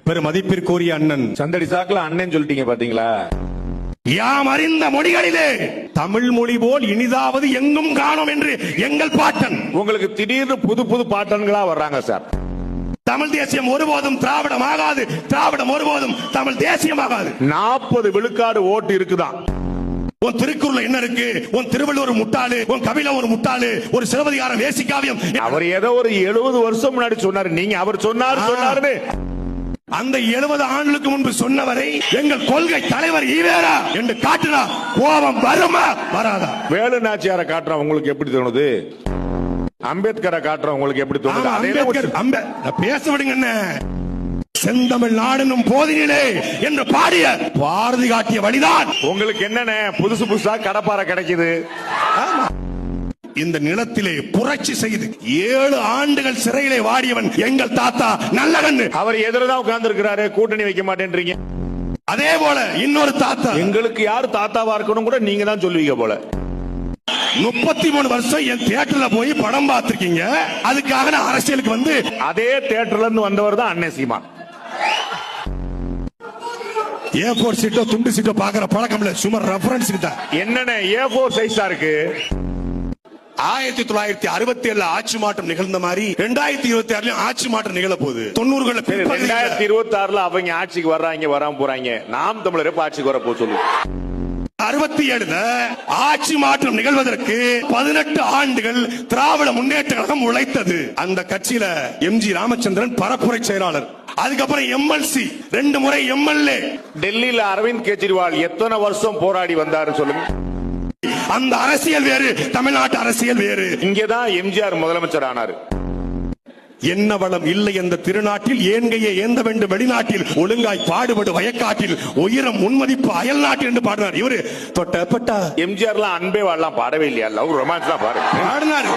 பெரும் மதிப்பிற்குரிய அண்ணன் சந்தடி சாக்குல அண்ணன் சொல்லிட்டீங்க பாத்தீங்களா? யாம் அறிந்த மொழிகளிலே தமிழ் மொழி போல் இனிதாவது எங்கும் காணோம் என்று எங்கள் பாட்டன். உங்களுக்கு திடீர்னு புது புது பாட்டன்களா வர்றாங்க சார். தமிழ் தேசியம் ஒருபோதும் திராவிடம் ஆகாது, திராவிடம் ஒருபோதும் தமிழ் தேசியம் ஆகாது. 40 விழுக்காடு ஓட்டு இருக்குதான். உன் திருக்குறள் என்ன இருக்கு? உன் திருவள்ளுவர் முட்டாளு, உன் கபில ஒரு முட்டாளு, ஒரு சிலப்பதிகாரம் வேசிக்காவியம். அவர் ஏதோ ஒரு 70 வருஷம் முன்னாடி சொன்னாரு. நீங்க அவர் சொன்னாரு அந்த 70 ஆண்டுகளுக்கு முன்பு சொன்னவரை எங்கள் கொள்கை தலைவர் ஈவேரா என்று காட்டினா கோபம் வருமா வராதா? வேலு நாச்சியாரை காட்டுற உங்களுக்கு எப்படி தோணுது? அம்பேத்கரை காட்டுற உங்களுக்கு எப்படி தோணுது? பேச விடுங்க. என்ன செந்தமிழ் நாடனும் போதினிலே என்று பாடிய பாரதி காட்டிய வழிதான் உங்களுக்கு என்னென்ன புதுசு புதுசா கடப்பாறை கிடைக்குது. இந்த நிலத்திலே புரட்சி செய்து 7 ஆண்டுகள் சிறையிலே வாடியவன் எங்கள் தாத்தா நல்லகண்ணு. அவர் எதிரதான் உட்கார்ந்து இருக்கிறாரு. கூட்டணி வைக்க மாட்டேன்றீங்க. அதே போல இன்னொரு தாத்தா, எங்களுக்கு யாரு தாத்தாவா இருக்கணும் கூட நீங்க தான் சொல்லுவீங்க போல. 33 வருஷம் என் தியேட்டர்ல போய் படம் பார்த்திருக்கீங்க. அதுக்காக நான் அரசியலுக்கு வந்து அதே தியேட்டர்ல இருந்து வந்தவர் தான் அண்ணன் சீமா. A4 சீட்டோ துண்டு சீட்டோ பாக்குற பழக்கம் இல்ல, சும்மா ரெஃபரன்ஸ் தான். என்னென்ன A4 சைஸா இருக்கு. 1967 ஆட்சி மாற்றம் நிகழ்ந்த மாதிரி 2026 ஆட்சி மாற்றம் நிகழ போகுது. 90களில் 2026 அவங்க ஆட்சிக்கு வர்றாங்க, வராம போறாங்க. நாம் தமிழர் ஆட்சிக்கு வர போக சொல்லு. 67 ஆட்சி மாற்றம் நிகழ்வதற்கு 18 ஆண்டுகள் திராவிட முன்னேற்ற கழகம் உழைத்தது. அந்த கட்சியில MG ராமச்சந்திரன் பரப்புரை செயலாளர், அதுக்கப்புறம் MLC, 2 முறை MLA. டெல்லியில அரவிந்த் கெஜ்ரிவால் எத்தனை வருஷம் போராடி வந்தாரு சொல்லுங்க. அந்த அரசியல் வேறு, தமிழ்நாட்டு அரசியல் வேறு. இங்கதான் எம்ஜிஆர் முதலமைச்சர் ஆனாரு. என்ன வளம் இல்லை என்ற திருநாட்டில் ஏன்கையே ஏந்த வேண்டும் வெளிநாட்டில், ஒழுங்காய் பாடுபடு வயக்காட்டில், உயரம் முன்மதிப்பு அயல் நாட்டில் என்று பாடினார். இவரு தொட்டப்பட்டா எம்ஜிஆர்லாம் அன்பே வாழலாம் பாடவே இல்லையா? லவ் ரொமான்ஸ் தான் பாடினார்.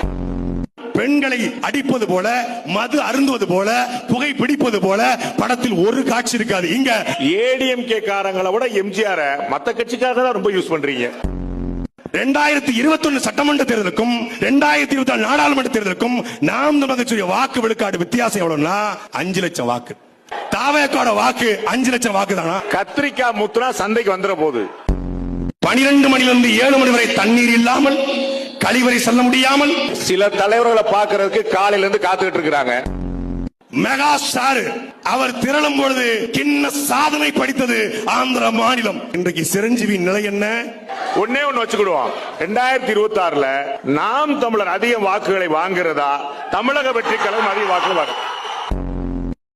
பெண்களை அடிப்பது போல, மது அருந்துவது போல, புகை பிடிப்பது போல படத்தில் ஒரு காட்சி இருக்காது. இங்க ஏடிஎம்கே காரங்களை விட எம்ஜிஆர் மத்த கட்சிக்காக தான் ரொம்ப யூஸ் பண்றீங்க. 2021 சட்டமன்ற தேர்தலுக்கும் 2024 நாடாளுமன்ற தேர்தலுக்கும் நாம் தமிழக வாக்கு விழுக்காடு வித்தியாசம் எவ்வளவுனா 5 லட்சம் வாக்கு. தாவேக்காட வாக்கு 5 லட்சம் வாக்கு தானா? கத்திரிக்காய் முத்துனா சந்தைக்கு வந்துற போது 12 மணிலிருந்து 7 மணி வரை தண்ணீர் இல்லாமல், கழிவறை செல்ல முடியாமல் சில தலைவர்களை பார்க்கறதுக்கு காலையில இருந்து காத்துக்கிட்டு இருக்கிறாங்க. மெகா ஸ்டார் அவர் திரளும் பொழுது கிண்ண சாதனை படித்தது ஆந்திர மாநிலம். இன்றைக்கு சிரஞ்சீவி நிலை என்ன? ஒன்னே ஒன்னு வச்சுக்கிடுவோம். 2026 நாம் தமிழர் அதிக வாக்குகளை வாங்குறதா, தமிழக வெற்றி கழகம் அதிக வாக்குகள் வாங்க.